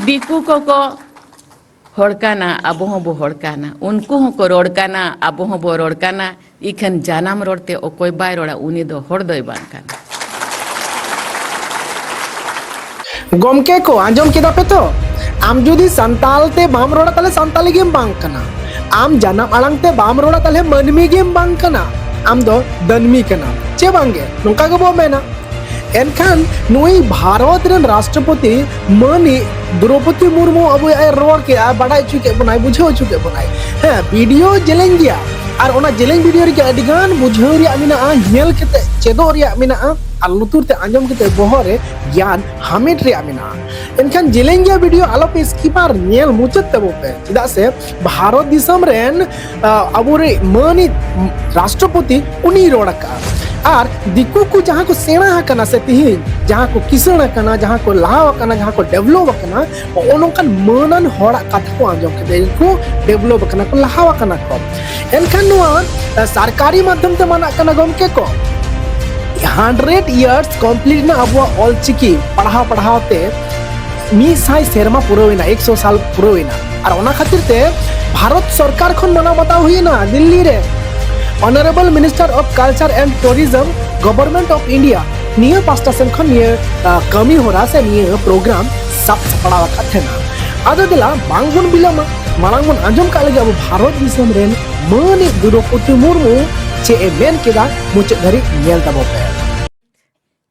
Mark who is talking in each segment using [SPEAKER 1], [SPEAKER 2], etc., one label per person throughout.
[SPEAKER 1] दिकू को हड़काना अब बो हड़काना उनको को रोड़काना अब बो रोड़काना इखन जानाम रोड़ते ओकोय बाय रोड़ा उनी दो हड़ दोय बांग काना।
[SPEAKER 2] गमके को आंजम केदा पे तो आम जुदी संताल ते बाम रोड़ा तले संताली गेम बांग कना आम जानाम आड़ांग ते बाम रोड़ा तले मनमी गेम बांग कना आम दो दनमी कना चे बांगे नोंका गबो मेना एनखान नुई भारत रन राष्ट्रपति मानी द्रौपदी मुर्मू अब रोड के बाड़ा चुके बनाई बुझाव चुके बनाई हाँ वीडियो जेलेंग गया और ओना जेलेंग वीडियो रे अडिगान बुझाव रे मिना नेल केते चेदो रे मिना और लुतुर ते आंजम केते बहरे ज्ञान हामिट रे मिना एनखान जेलेंग गया वीडियो आलोपे स्किपार नेल मुचत तबो पे चिदा से भारत दिसम रेन अबुरे मानी राष्ट्रपति उनी रोडका और दिकू को जहाँ को सेना कना से तिहिन जहाँ को किसना कना जहाँ को लाव कना जहाँ को डेवलप कना ओनोकन मनन होड़ा कथा को आंजम के को डेवलप कना को लाव कना को एनखान नुआ सरकारी माध्यम ते माना कना गमके को 100 इयर्स कंप्लीट ना अब ऑलचिकी पढ़ाव ते मी साई सेरमा पुरोइना 100 साल पुरोइना और ओना खातिर ते भारत सरकार खन मना बताव हुईना दिल्ली रे honourable minister of culture and tourism government of India निया पास्टा सेन खन निया कमी हो रहा से निया प्रोग्राम सब सपड़ा रखा ना आदो दिला बांगबुन बिलमा मालांगबुन आंजम का लगे अब भारत दिसम रेन मानी द्रौपदी मुर्मू चे मेन केदा मुचे धरी नेल तबो पे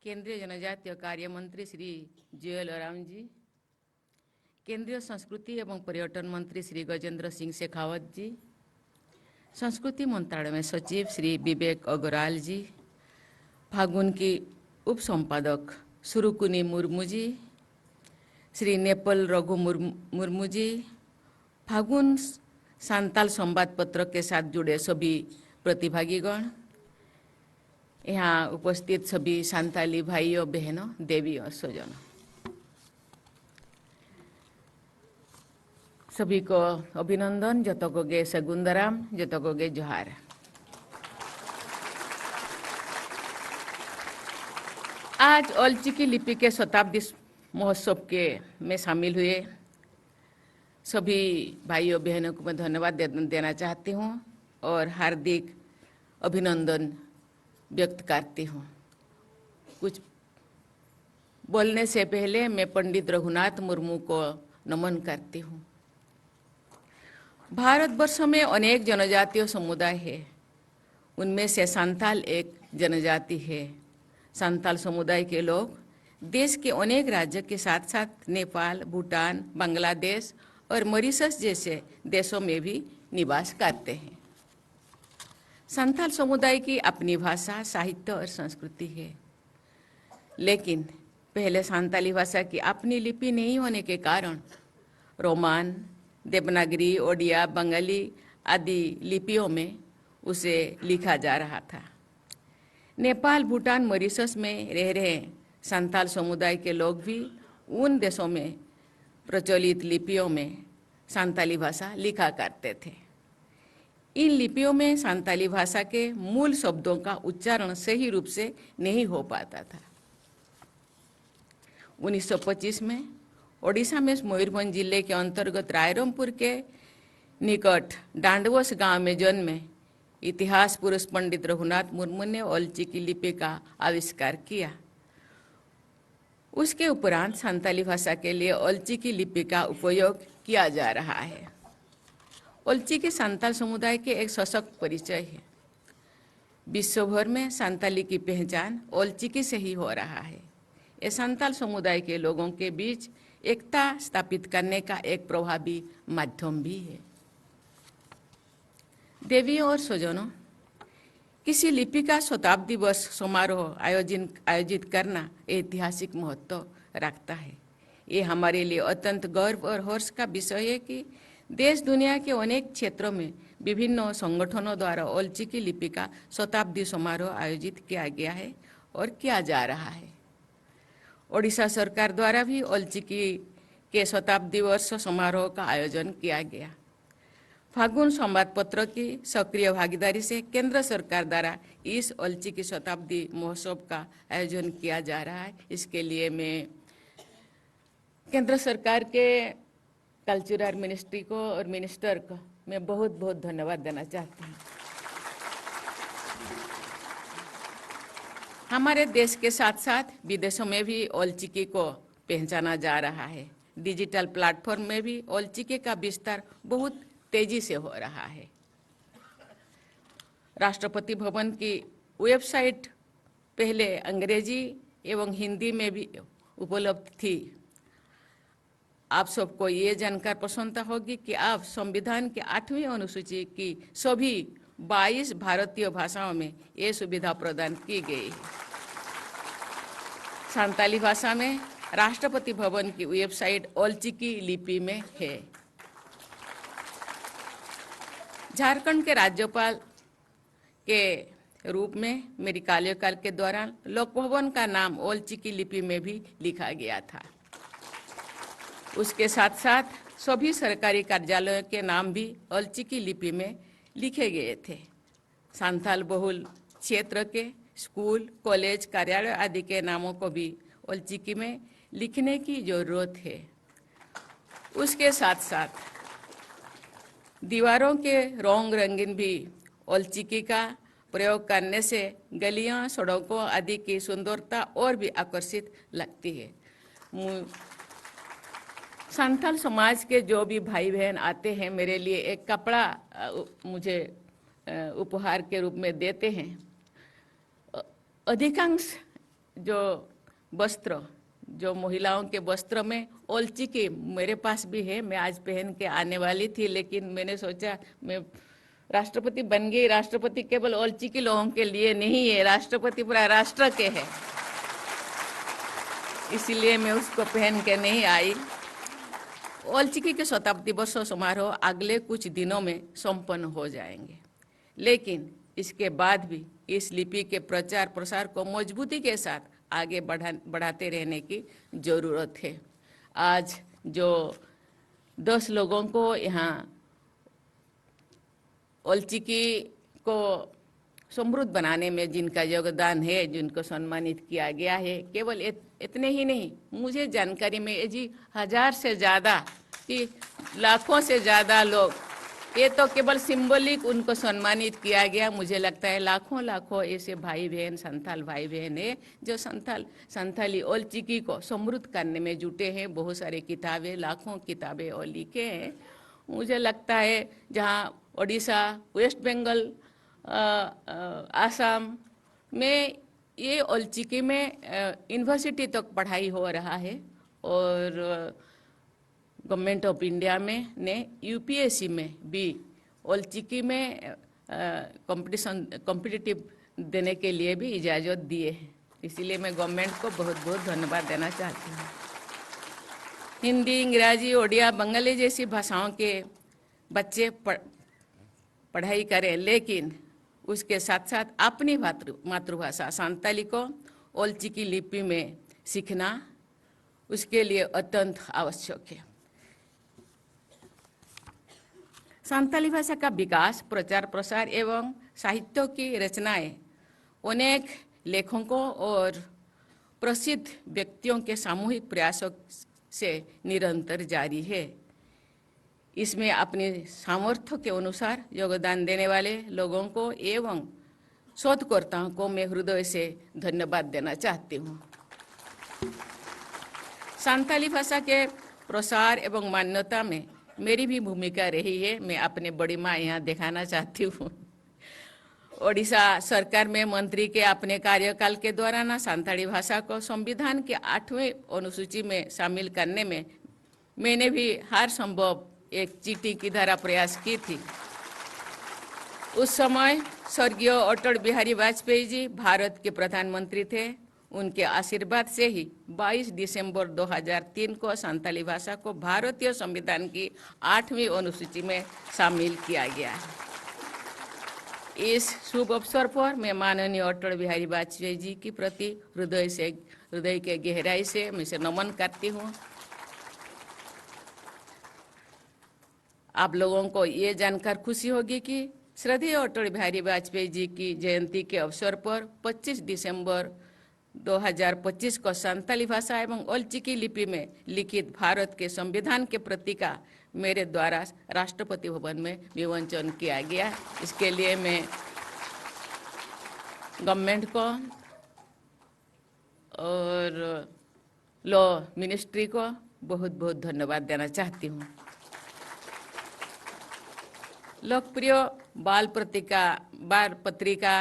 [SPEAKER 1] केंद्रीय जनजातीय कार्य मंत्री श्री जुएल ओराम जी, केंद्रीय संस्कृति एवं पर्यटन मंत्री श्री गजेंद्र सिंह शेखावत जी, संस्कृति मंत्रालय में सचिव श्री विवेक अग्रवाल जी, फागुन की उप संपादक सुरुकुनी मुर्मू जी, श्री नेपाल रघु मुर्मू जी, फागुन सांताल संवाद पत्र के साथ जुड़े सभी प्रतिभागीगण, यहाँ उपस्थित सभी सांताली भाइयों बहनों देवी और स्वजनों, सभी को अभिनंदन, जतको गे सगुंदराम, जतको गे जोहार। आज ऑलचिकी लिपि के शताब्दी महोत्सव के में शामिल हुए सभी भाइयों बहनों को मैं धन्यवाद देना चाहती हूँ और हार्दिक अभिनंदन व्यक्त करती हूँ। कुछ बोलने से पहले मैं पंडित रघुनाथ मुर्मू को नमन करती हूँ। भारतवर्ष में अनेक जनजातीय समुदाय है, उनमें से संताल एक जनजाति है। संताल समुदाय के लोग देश के अनेक राज्य के साथ साथ नेपाल, भूटान, बांग्लादेश और मॉरिशस जैसे देशों में भी निवास करते हैं। संताल समुदाय की अपनी भाषा, साहित्य और संस्कृति है, लेकिन पहले संताली भाषा की अपनी लिपि नहीं होने के कारण रोमान, देवनागरी, ओडिया, बंगाली आदि लिपियों में उसे लिखा जा रहा था। नेपाल, भूटान, मॉरिशस में रह रहे संताल समुदाय के लोग भी उन देशों में प्रचलित लिपियों में संताली भाषा लिखा करते थे। इन लिपियों में संताली भाषा के मूल शब्दों का उच्चारण सही रूप से नहीं हो पाता था। 1925 में ओडिशा में मयूरभंज जिले के अंतर्गत रायरमपुर के निकट डांडवस गांव में जन्मे इतिहास पुरुष पंडित रघुनाथ मुर्मू ने ऑलचिकी लिपि का आविष्कार किया। उसके उपरांत संताली भाषा के लिए ऑलचिकी लिपि का उपयोग किया जा रहा है। ऑलचिकी संताल समुदाय के एक सशक्त परिचय है। विश्व भर में संताली की पहचान ऑलचिकी से ही हो रहा है। ये संताल समुदाय के लोगों के बीच एकता स्थापित करने का एक प्रभावी माध्यम भी है। देवियों और स्वजनों, किसी लिपि का शताब्दी वर्ष समारोह आयोजित करना ऐतिहासिक महत्व रखता है। ये हमारे लिए अत्यंत गर्व और हर्ष का विषय है कि देश दुनिया के अनेक क्षेत्रों में विभिन्न संगठनों द्वारा ऑलचिकी लिपि का शताब्दी समारोह आयोजित किया गया है और किया जा रहा है। ओडिशा सरकार द्वारा भी ऑलचिकी के शताब्दी वर्ष समारोह का आयोजन किया गया। फागुन संवाद पत्र की सक्रिय भागीदारी से केंद्र सरकार द्वारा इस ऑलचिकी शताब्दी महोत्सव का आयोजन किया जा रहा है। इसके लिए मैं केंद्र सरकार के कल्चरल मिनिस्ट्री को और मिनिस्टर को मैं बहुत बहुत धन्यवाद देना चाहती हूँ। हमारे देश के साथ साथ विदेशों में भी ओलचिकी को पहचाना जा रहा है। डिजिटल प्लेटफॉर्म में भी ओलचिकी का विस्तार बहुत तेजी से हो रहा है। राष्ट्रपति भवन की वेबसाइट पहले अंग्रेजी एवं हिंदी में भी उपलब्ध थी। आप सबको ये जानकर प्रसन्नता होगी कि अब संविधान के 8वीं अनुसूची की सभी 22 भारतीय भाषाओं में ये सुविधा प्रदान की गई है। संताली भाषा में राष्ट्रपति भवन की वेबसाइट ओलचिकी लिपि में है। झारखंड के राज्यपाल के रूप में मेरी कार्यकाल के दौरान लोक भवन का नाम ओलचिकी लिपि में भी लिखा गया था। उसके साथ साथ सभी सरकारी कार्यालयों के नाम भी ओलचिकी लिपि में लिखे गए थे। संथाल बहुल क्षेत्र के स्कूल, कॉलेज, कार्यालय आदि के नामों को भी ओलचिकी में लिखने की जरूरत है। उसके साथ साथ दीवारों के रंग रंगीन भी ओलचिकी का प्रयोग करने से गलियां, सड़कों आदि की सुंदरता और भी आकर्षित लगती है। संथाल समाज के जो भी भाई बहन आते हैं, मेरे लिए एक कपड़ा मुझे उपहार के रूप में देते हैं। अधिकांश जो वस्त्र, जो महिलाओं के वस्त्र में ओलचिकी मेरे पास भी है। मैं आज पहन के आने वाली थी, लेकिन मैंने सोचा मैं राष्ट्रपति बन गई। राष्ट्रपति केवल ओलचिकी लोगों के लिए नहीं है, राष्ट्रपति पूरा राष्ट्र के है, इसीलिए मैं उसको पहन के नहीं आई। ओलचिकी के शताब्दी वर्ष समारोह अगले कुछ दिनों में संपन्न हो जाएंगे, लेकिन इसके बाद भी इस लिपि के प्रचार प्रसार को मजबूती के साथ आगे बढ़ाते रहने की जरूरत है। आज जो 10 लोगों को यहाँ ओलचिकी को समृद्ध बनाने में जिनका योगदान है, जिनको सम्मानित किया गया है, केवल इतने ही नहीं, मुझे जानकारी में जी 1000 से ज़्यादा कि लाखों से ज़्यादा लोग, ये तो केवल सिंबलिक उनको सम्मानित किया गया। मुझे लगता है लाखों लाखों ऐसे भाई बहन, संथाल भाई बहन है जो संथाली ओलचिकी को समृद्ध करने में जुटे हैं। बहुत सारी किताबें, लाखों किताबें और लिखे हैं। मुझे लगता है जहाँ ओडिशा, वेस्ट बंगाल, आसाम में ये ओलचिकी में यूनिवर्सिटी तक पढ़ाई हो रहा है, और गवर्नमेंट ऑफ इंडिया में ने यूपीएससी में भी ओलचिकी में कॉम्पिटिटिव देने के लिए भी इजाज़त दिए हैं। इसीलिए मैं गवर्नमेंट को बहुत बहुत धन्यवाद देना चाहती हूँ। हिंदी, अंग्रेजी, ओडिया, बंगाली जैसी भाषाओं के बच्चे पढ़ाई करें, लेकिन उसके साथ साथ अपनी मातृभाषा संताली को ओलचिकी लिपि में सीखना उसके लिए अत्यंत आवश्यक है। संताली भाषा का विकास, प्रचार प्रसार एवं साहित्य की रचनाएं अनेक लेखकों और प्रसिद्ध व्यक्तियों के सामूहिक प्रयासों से निरंतर जारी है। इसमें अपने सामर्थ्य के अनुसार योगदान देने वाले लोगों को एवं शोधकर्ताओं को मैं हृदय से धन्यवाद देना चाहती हूँ। संताली भाषा के प्रसार एवं मान्यता में मेरी भी भूमिका रही है। मैं अपने बड़ी माँ यहाँ दिखाना चाहती हूँ। ओडिशा सरकार में मंत्री के अपने कार्यकाल के दौरान संताली भाषा को संविधान के 8वें अनुसूची में शामिल करने में मैंने भी हर संभव एक चीटी की धारा प्रयास की थी। उस समय स्वर्गीय अटल बिहारी वाजपेयी जी भारत के प्रधानमंत्री थे। उनके आशीर्वाद से ही 22 दिसंबर 2003 को संताली भाषा को भारतीय संविधान की 8वीं अनुसूची में शामिल किया गया है। इस शुभ अवसर पर मैं माननीय अटल बिहारी वाजपेयी जी की प्रति हृदय के गहराई से मैं इसे नमन करती हूँ। आप लोगों को ये जानकर खुशी होगी कि श्रद्धेय अटल बिहारी वाजपेयी जी की जयंती के अवसर पर 25 दिसंबर 2025 को संताली भाषा एवं ओलचिकी लिपि में लिखित भारत के संविधान के प्रति का मेरे द्वारा राष्ट्रपति भवन में विमोचन किया गया। इसके लिए मैं गवर्नमेंट को और लॉ मिनिस्ट्री को बहुत बहुत धन्यवाद देना चाहती हूँ। लोकप्रिय बाल पत्रिका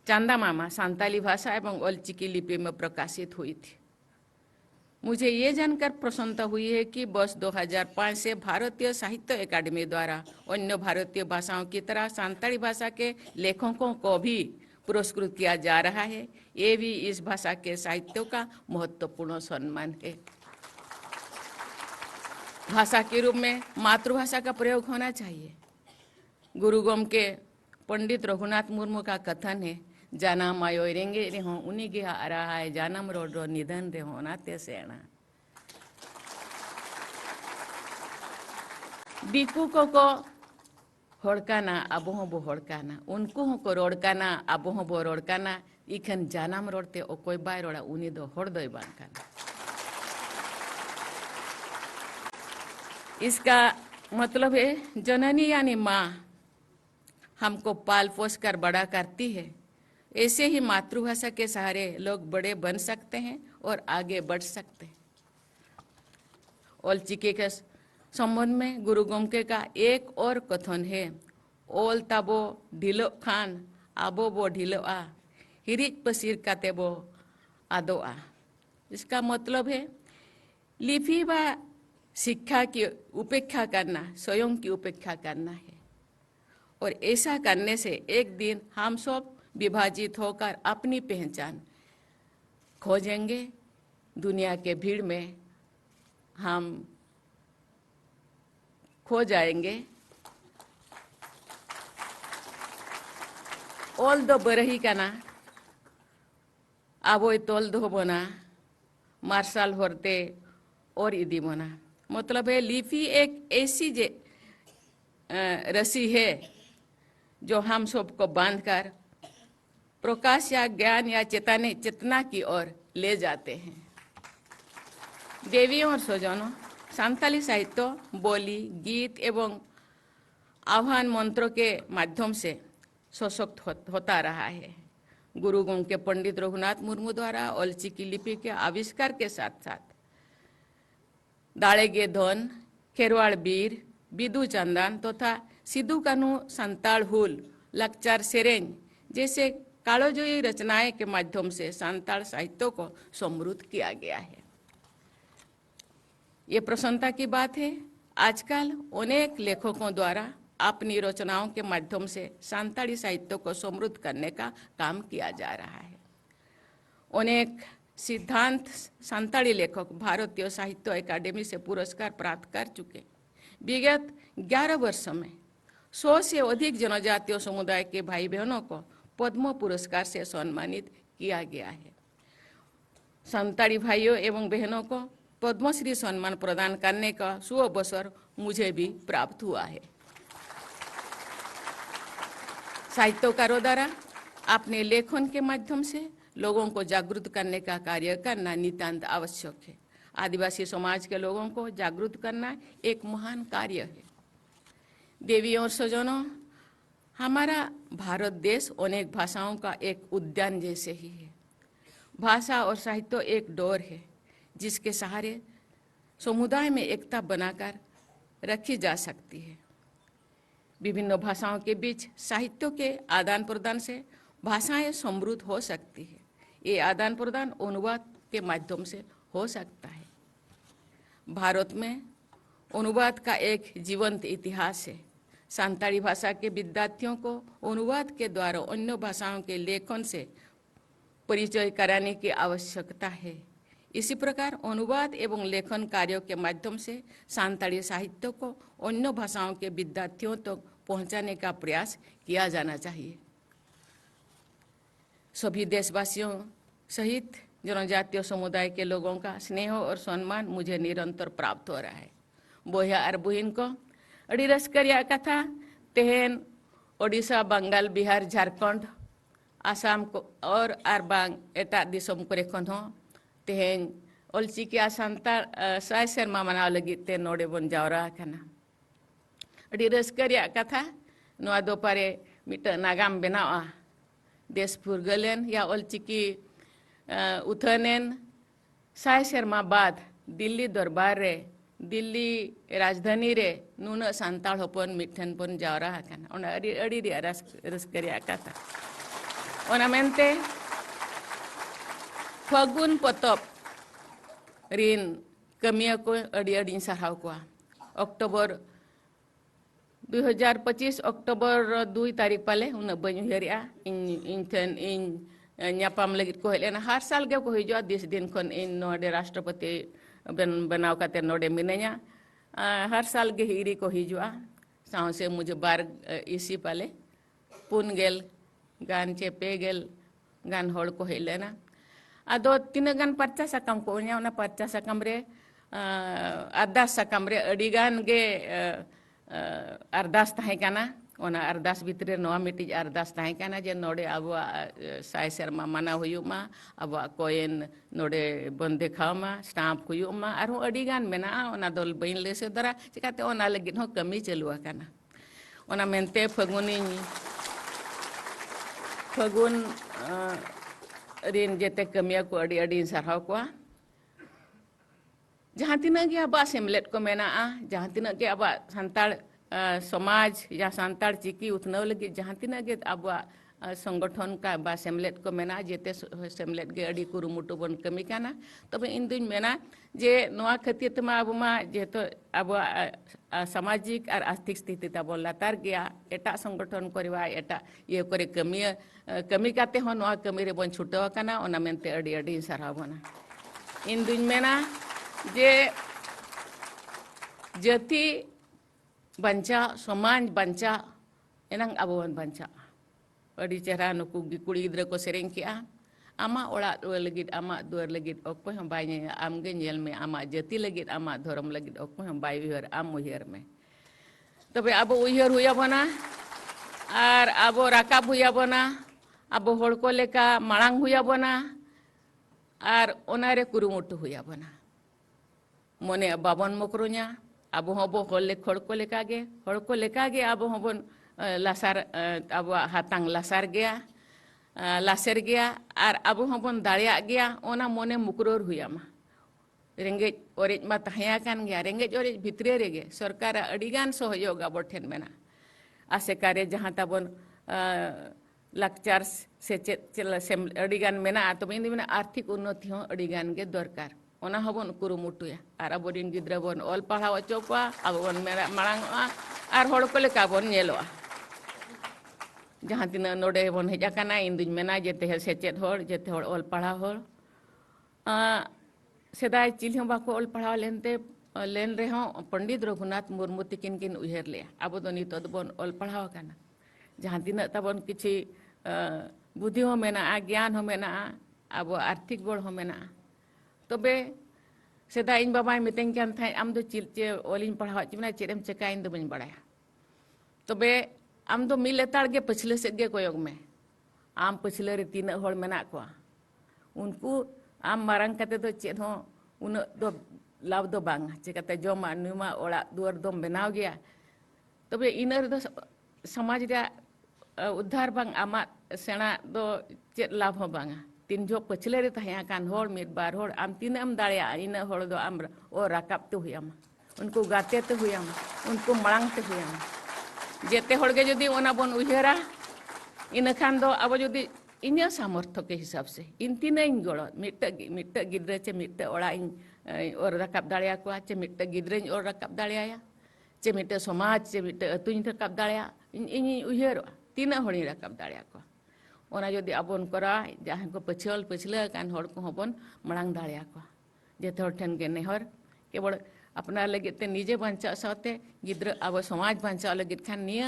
[SPEAKER 1] चांदा मामा संताली भाषा एवं ओलचिकी लिपि में प्रकाशित हुई थी। मुझे ये जानकर प्रसन्नता हुई है कि वर्ष 2005 से भारतीय साहित्य अकादमी द्वारा अन्य भारतीय भाषाओं की तरह संताली भाषा के लेखकों को भी पुरस्कृत किया जा रहा है। ये भी इस भाषा के साहित्य का महत्वपूर्ण सम्मान है। भाषा के रूप में मातृभाषा का प्रयोग होना चाहिए। गुरुगम के पंडित रघुनाथ मुर्मू का कथन है, जानम आयो रेंगे रे हो उन्हीं के आ रहा है, जानम रोड रो निधन रे होना ते सेना। दिकू को होड़काना अबो बो होड़काना, उनको को रोड़काना अबो बो रोड़काना, इखन जानम रोडते ओ कोई बाय रोड़ा उन्हीं दो होड़ दो बांकाना। इसका मतलब है जननी यानी माँ हमको पाल पोस कर बड़ा करती है। ऐसे ही मातृभाषा के सहारे लोग बड़े बन सकते हैं और आगे बढ़ सकते हैं। ओलचिकी के संबंध में गुरु गोमके का एक और कथन है, ओल ताबो ढिलो खान आबो बो ढिलो आ, हिरिज पसीर काते बो आदो आ। इसका मतलब है लिपि व शिक्षा की उपेक्षा करना स्वयं की उपेक्षा करना है, और ऐसा करने से एक दिन हम सब विभाजित होकर अपनी पहचान खोजेंगे। दुनिया के भीड़ में हम खो जाएंगे। ओल दो बरही का ना आबो तोल दो बोना मार्शल होते और इदी बोना। मतलब है लिपि एक ऐसी रस्सी है जो हम सबको बांधकर प्रकाश या ज्ञान या चेतना की ओर ले जाते हैं। देवियों और स्वजनों, संताली साहित्य बोली, गीत एवं आह्वान मंत्रों के माध्यम से सशक्त होता रहा है। गुरु गोम के पंडित रघुनाथ मुर्मू द्वारा ओलचिकी लिपि के आविष्कार के साथ साथ दाड़ेगे धन, खेरवाड़ बीर, बिदु चंदन तथा सिद्धू कानू संताल हुल, लक्चार सेरेंज जैसे कालोजयी रचनाएं के माध्यम से संताल साहित्य को समृद्ध किया गया है। ये प्रसन्नता की बात है, आजकल अनेक लेखकों द्वारा अपनी रचनाओं के माध्यम से संताली साहित्य को समृद्ध करने का काम किया जा रहा है। अनेक सिद्धांत संताली लेखक भारतीय साहित्य अकादमी से पुरस्कार प्राप्त कर चुके। विगत 11 वर्षों में 100 से अधिक जनजातीय समुदाय के भाई बहनों को पद्म पुरस्कार से सम्मानित किया गया है। संताली भाइयों एवं बहनों को पद्मश्री सम्मान प्रदान करने का सुअवसर मुझे भी प्राप्त हुआ है। साहित्यकारों द्वारा अपने लेखन के माध्यम से लोगों को जागरूक करने का कार्य करना नितांत आवश्यक है। आदिवासी समाज के लोगों को जागरूक करना एक महान कार्य है। देवियों और स्वजनों, हमारा भारत देश अनेक भाषाओं का एक उद्यान जैसे ही है। भाषा और साहित्य एक डोर है जिसके सहारे समुदाय में एकता बनाकर रखी जा सकती है। विभिन्न भाषाओं के बीच साहित्य के आदान प्रदान से भाषाएं समृद्ध हो सकती है। ये आदान प्रदान अनुवाद के माध्यम से हो सकता है। भारत में अनुवाद का एक जीवंत इतिहास है। संताली भाषा के विद्यार्थियों को अनुवाद के द्वारा अन्य भाषाओं के लेखन से परिचय कराने की आवश्यकता है। इसी प्रकार अनुवाद एवं लेखन कार्यों के माध्यम से संताली साहित्य को अन्य भाषाओं के विद्यार्थियों तक पहुंचाने का प्रयास किया जाना चाहिए। सभी देशवासियों सहित जनजातीय समुदाय के लोगों का स्नेह और सम्मान मुझे निरंतर प्राप्त हो रहा है। बोया और बुहिन को अड़ी रस्करिया कथा तेहन ओडिशा, बंगाल, बिहार, झारखंड आसाम को और बांग एटा दिसोम करे खन हो तेहेन ऑलचिकी सानताल साय सेरमा मनाव लगित ते नोडे बन Jaora kana adi raska reyak katha noa do pare mita nagam benawa des purgalen ya olchiki uthanen Sai सेरमा बाद दिल्ली दरबार रे दिल्ली राजधानी रे नुना सांताल होपन मिठन पन जावरा हाकन ओना अडी अडी रे रस्का रेyak katha ओना मेनते फागुन पतप रीन कमिया को अड़ी अड़ी सराव को अक्टोबर 2025 अक्टोबर 2 तारीख पाले उन बन हरिया इन न्यापाम लगित को हेलेना हर साल के को हिजो 10 दिन खन इन नोडे राष्ट्रपति बनाव काते नोडे मिनेया हर साल के हिरी को हिजोआ साव से मुझे बार इसी पाले पुनगेल गान चे पेगेल गान होड़ को हेलेना अदो तीन गान पर्चा सकम को न्या पर्चा सकम रे अरदास सकम रे अडिगान गे अरदास ताहे काना ओना अरदास भितरे नोआ मिटी अरदास ताहे काना जे नोडे अब साय सेरमा माना हुयुमा अब कोयन नोडे बन देखावमा स्टाम्प हुयुमा आरो अडिगान मेना ओना दोल बइन लेसे दरा चिकाते ओना लगिन हो कमी चलुआ काना ओना मेनते फगुन रीन जेते कमिया को अड़ी अड़ी सराव को जहाँ तिना के अब सेमलेट को मेना जहाँ तिना के अब संताल समाज या संताल चिकी उतनव लगी जहाँ तिना के अब संगठन का बा सेमलेट को मेना जेते सेमलेट के अड़ी कुरुमुटु बन कमी काना तबे इन दिन मेना जे नोआ खतियत मा अब मा जेतो अब सामाजिक और आर्थिक स्थिति तब लातार गया एटा संगठन करवा एटा ये करे कमी काते हो नोआ कमी रे बन छुटवा काना ओना मेनते अड़ी अड़ी सराव बना इन दिन मेना जे जाति बंचा समाज बंचा एनंग अब बन बंचा अड़ी चेहरा नुकु कुड़ी गिद्रा को सेरेंग किया आमा ओड़ा दुआर लगित आमा दुआर लगित ओको हम बाय आमगे नेल में आमा जाति लगित आमा धर्म लगित ओको हम बाय उयहर आम उयहर में तबे अब उयहर हुया बना और अब राकाब हुया बना अब होड़ को लेका मांग हुया बना और ओनारे कुरुमुटु हुया बना मोने बाबन मोकरुnya अब होबो होले खोड़ को लेका गे अब होबन लासार अब हातांग लासार गया लासेर गया और अब होबन दाड़िया गया ओना मोने मुकरोर हुया मा रेंगेज ओरेज मा तहया कान गया रेंगेज ओरेज भितरे रेगे सरकार अडिगान सहयोग अब ठेन मेना आसे कार्य जहाँ तबन लाकचार से अडिगान मेना तो इन मेना आर्थिक उन्नति हो अडिगान के दरकार ओना हबन कुरुमुटुया और अब दिन गिद्रा बन ऑल पढ़ाव चोपा अब बन मेरा मांग और होड़ को लेका बन नेलोआ जहाँ तीन नोडे बन हेजाकाना इन दिन मेना जेते सेचेद होड़ जेते होड़ ऑल पढ़ाव होड़ सेदाय चिल हम बाको ऑल पढ़ाव लेनते लेन रे हो पंडित रघुनाथ मुर्मू तिकिन किन उयहर ले अब तो नितो बन ऑल पढ़ाव काना जहाँ तीन तबन किछि बुद्धि हो मेना ज्ञान हो मेना अब आर्थिक बड़ हो मेना तबे सेदा इन बाबा मितें कान थाय आम दो चिल चे ओलिन पढ़ाव चिमना चेरेम चेका इन दो बन बड़ाया तबे आम दो मिल लेताड़ के पछले से गे कोयोग में आम पछले रे तीन होड़ मेना को उनको आम मारंग कते दो चेद हो उन दो लाभ दो बांग चिकाते जमा नुमा ओड़ा दुआर दो बनाव गया तबे इनर दो समाज रे उद्धार बांग आमा सेना दो चेद लाभ हो बांगा तीन जो पछले रे तहया कान होड़ मिट बार होड़ आम तीन आम दाड़िया इन होड़ दो आम ओ राकाब तो हुयामा उनको गाते तो हुयामा उनको मांग तो हुयामा जेते होड़ के जदी ओना बन उयहरा इन खान दो अब जदी इन सामर्थ्य के हिसाब से इन तीन इन गड़ो मिट गिद्रे चे मिट ओड़ा इन और राकाब दाड़िया को चे मिट गिद्रे और राकाब दाड़िया चे मिट समाज चे मिट अतुन राकाब दाड़िया इन उयहर तीन होड़ी राकाब दाड़िया को ओना जदी अबन करा जहाँ को पछले कान होड़ को हबन मांग दाड़िया को जेते होड़ ठेन के नेहर केवल अपना लगित ते निजे बांचा साथे गिद्र अब समाज बांचा लगित खान निया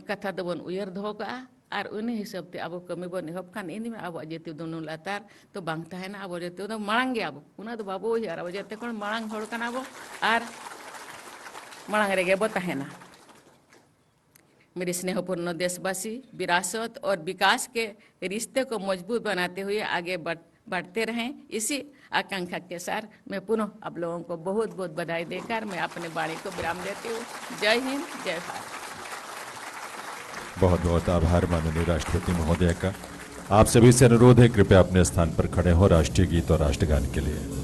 [SPEAKER 1] कथा दबन उयहर दो का और उन हिसाब ते अब कमी बन एहब खान इन में अब जेते दोनों लातार तो बांग तहना अब जेते दो मांग गे अब उना दो बाबू उयहर अब जेते कोन मांग होड़ काना अब और मांग रेगे बो तहना मेरे स्नेहपूर्ण देशवासी, विरासत और विकास के रिश्ते को मजबूत बनाते हुए आगे बढ़ते रहें, इसी आकांक्षा के साथ मैं पुनः आप लोगों को बहुत बहुत बधाई देकर मैं अपने वाणी को विराम देती हूँ। जय हिंद, जय भारत।
[SPEAKER 3] बहुत बहुत आभार माननीय राष्ट्रपति महोदय का। आप सभी से अनुरोध है, कृपया अपने स्थान पर खड़े हो राष्ट्रीय गीत और राष्ट्रगान के लिए।